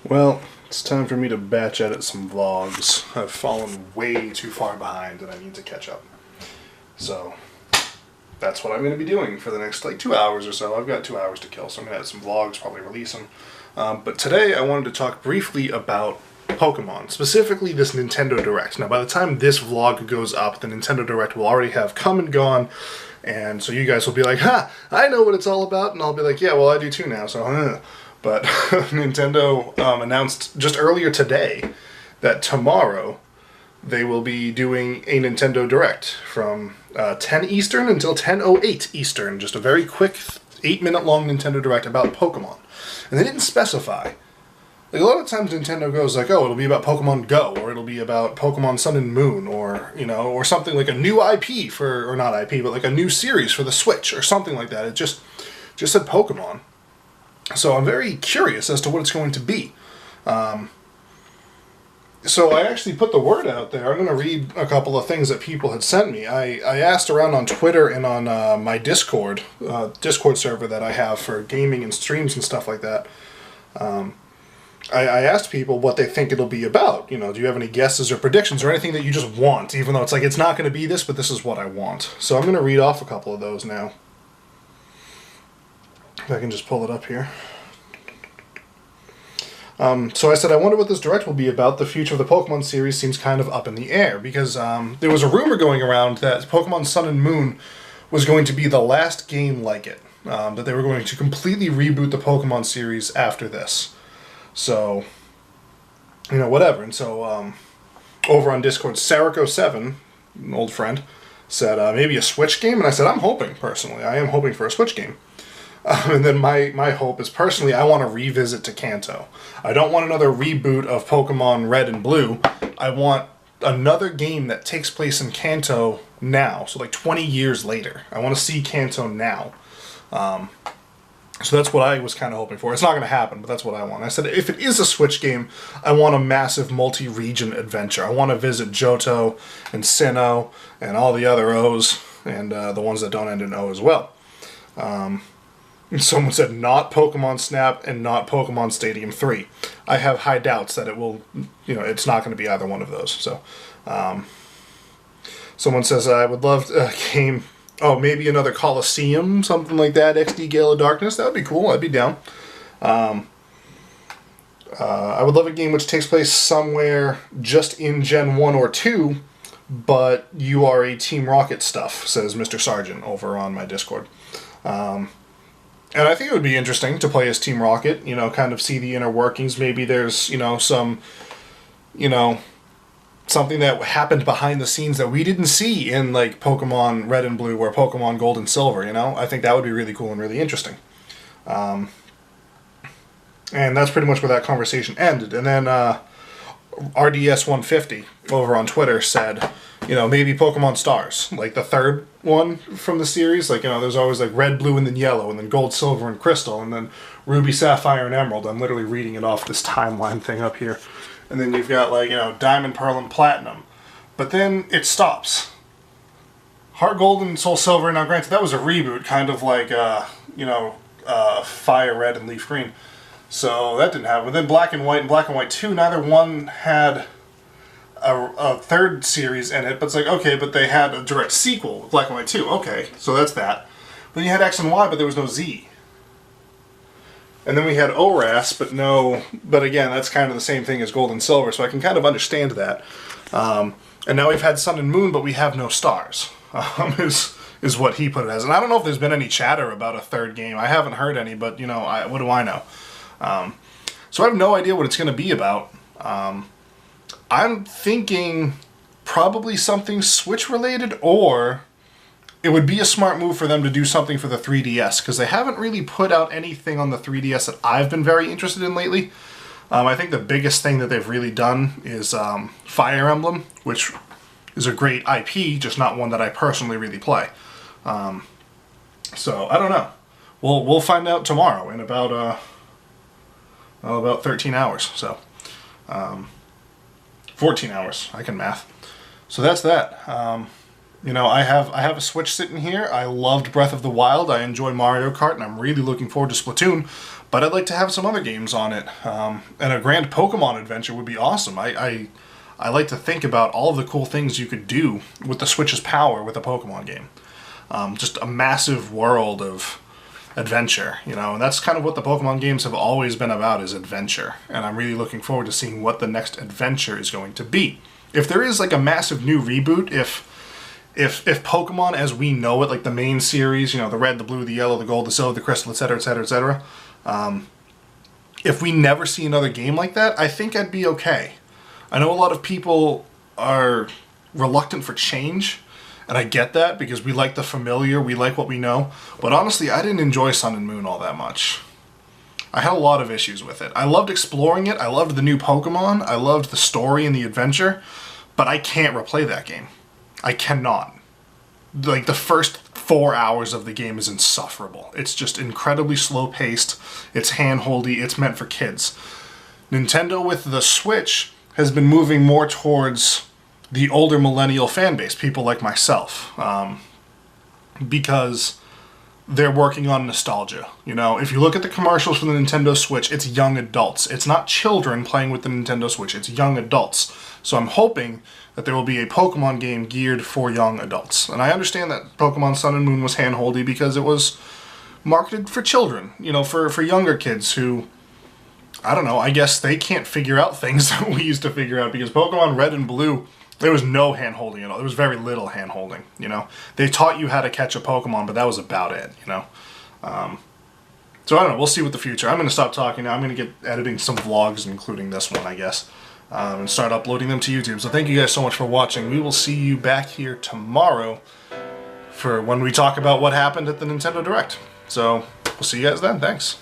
Well, it's time for me to batch edit some vlogs. I've fallen way too far behind and I need to catch up. So, that's what I'm going to be doing for the next 2 hours or so. I've got 2 hours to kill, so I'm going to edit some vlogs, probably release them. But today I wanted to talk briefly about Pokemon, specifically this Nintendo Direct. Now, by the time this vlog goes up, the Nintendo Direct will already have come and gone, and so you guys will be like, ha, I know what it's all about, and I'll be like, yeah, well, I do too now, so, But Nintendo announced just earlier today that tomorrow they will be doing a Nintendo Direct from 10 Eastern until 10:08 Eastern. Just a very quick 8-minute long Nintendo Direct about Pokemon. And they didn't specify. Like, a lot of times Nintendo goes like, oh, it'll be about Pokemon Go, or it'll be about Pokemon Sun and Moon, or, you know, or something like a new IP for, or not IP, but like a new series for the Switch, or something like that. It just said Pokemon. So I'm very curious as to what it's going to be. So I actually put the word out there. I'm going to read a couple of things that people had sent me. I asked around on Twitter and on my Discord server that I have for gaming and streams and stuff like that. I asked people what they think it'll be about. You know, do you have any guesses or predictions or anything that you just want, even though it's like, it's not going to be this, but this is what I want. So I'm going to read off a couple of those now. If I can just pull it up here. So I said, I wonder what this Direct will be about. The future of the Pokemon series seems kind of up in the air, because there was a rumor going around that Pokemon Sun and Moon was going to be the last game like it. That they were going to completely reboot the Pokemon series after this. So, you know, whatever. And so, over on Discord, Sarako7, an old friend, said, maybe a Switch game? And I said, I'm hoping, personally. I am hoping for a Switch game. And then my hope is, personally, I want to revisit to Kanto. I don't want another reboot of Pokemon Red and Blue. I want another game that takes place in Kanto now, so like 20 years later. I want to see Kanto now. So that's what I was kind of hoping for. It's not going to happen, but that's what I want. I said, if it is a Switch game, I want a massive multi-region adventure. I want to visit Johto and Sinnoh and all the other O's, and the ones that don't end in O as well. Someone said not Pokemon Snap and not Pokemon Stadium 3. I have high doubts that it will, you know, it's not going to be either one of those. So, someone says, I would love a game, oh, maybe another Coliseum, something like that, XD Gale of Darkness. That would be cool. I'd be down. I would love a game which takes place somewhere just in Gen 1 or 2, but you are a Team Rocket stuff, says Mr. Sargent over on my Discord. And I think it would be interesting to play as Team Rocket, you know, kind of see the inner workings. Maybe there's, you know, some, you know, something that happened behind the scenes that we didn't see in, like, Pokemon Red and Blue or Pokemon Gold and Silver, you know? I think that would be really cool and really interesting. And that's pretty much where that conversation ended. And then RDS150 over on Twitter said, you know, maybe Pokemon Stars, like the third one from the series. Like, you know, there's always like Red, Blue, and then Yellow, and then Gold, Silver, and Crystal, and then Ruby, Sapphire, and Emerald. I'm literally reading it off this timeline thing up here. And then you've got, like, you know, Diamond, Pearl, and Platinum. But then it stops. Heart Gold and Soul Silver, now granted, that was a reboot, kind of like, you know, Fire Red and Leaf Green. So that didn't happen. But then Black and White and Black and White 2, neither one had a third series in it, but it's like, okay, but they had a direct sequel, Black and White 2, okay, so that's that. Then you had X and Y, but there was no Z. And then we had ORAS, but no, but again, that's kind of the same thing as Gold and Silver, so I can kind of understand that. And now we've had Sun and Moon, but we have no stars, is what he put it as. And I don't know if there's been any chatter about a third game. I haven't heard any, but, you know, what do I know? So I have no idea what it's going to be about. I'm thinking probably something Switch related, or it would be a smart move for them to do something for the 3DS, because they haven't really put out anything on the 3DS that I've been very interested in lately. I think the biggest thing that they've really done is Fire Emblem, which is a great IP, just not one that I personally really play. So I don't know. We'll find out tomorrow in about 13 hours. So. 14 hours. I can math. So that's that. You know, I have a Switch sitting here. I loved Breath of the Wild. I enjoy Mario Kart, and I'm really looking forward to Splatoon. but I'd like to have some other games on it. And a grand Pokemon adventure would be awesome. I like to think about all of the cool things you could do with the Switch's power with a Pokemon game. Just a massive world of adventure, you know, and that's kind of what the Pokemon games have always been about, is adventure. And I'm really looking forward to seeing what the next adventure is going to be. If there is like a massive new reboot, if Pokemon as we know it, like the main series, you know, the red, the blue, the yellow, the gold, the silver, the crystal, etc., etc., etc., if we never see another game like that, I think I'd be okay. I know a lot of people are reluctant for change, and I get that because we like the familiar, we like what we know, but honestly, I didn't enjoy Sun and Moon all that much. I had a lot of issues with it. I loved exploring it, I loved the new Pokemon, I loved the story and the adventure, but I can't replay that game. I cannot. Like, the first 4 hours of the game is insufferable. It's just incredibly slow-paced, it's hand-holdy, it's meant for kids. Nintendo with the Switch has been moving more towards the older millennial fan base, people like myself, because they're working on nostalgia. You know, if you look at the commercials for the Nintendo Switch, it's young adults. It's not children playing with the Nintendo Switch, it's young adults. So I'm hoping that there will be a Pokemon game geared for young adults. And I understand that Pokemon Sun and Moon was hand-holdy because it was marketed for children, you know, for younger kids who, I don't know, I guess they can't figure out things that we used to figure out, because Pokemon Red and Blue, there was no hand-holding at all. There was very little hand-holding, you know. They taught you how to catch a Pokemon, but that was about it, you know. So I don't know, we'll see what the future. I'm going to stop talking now. I'm going to get editing some vlogs, including this one, I guess, and start uploading them to YouTube. So thank you guys so much for watching. We will see you back here tomorrow for when we talk about what happened at the Nintendo Direct. So we'll see you guys then. Thanks.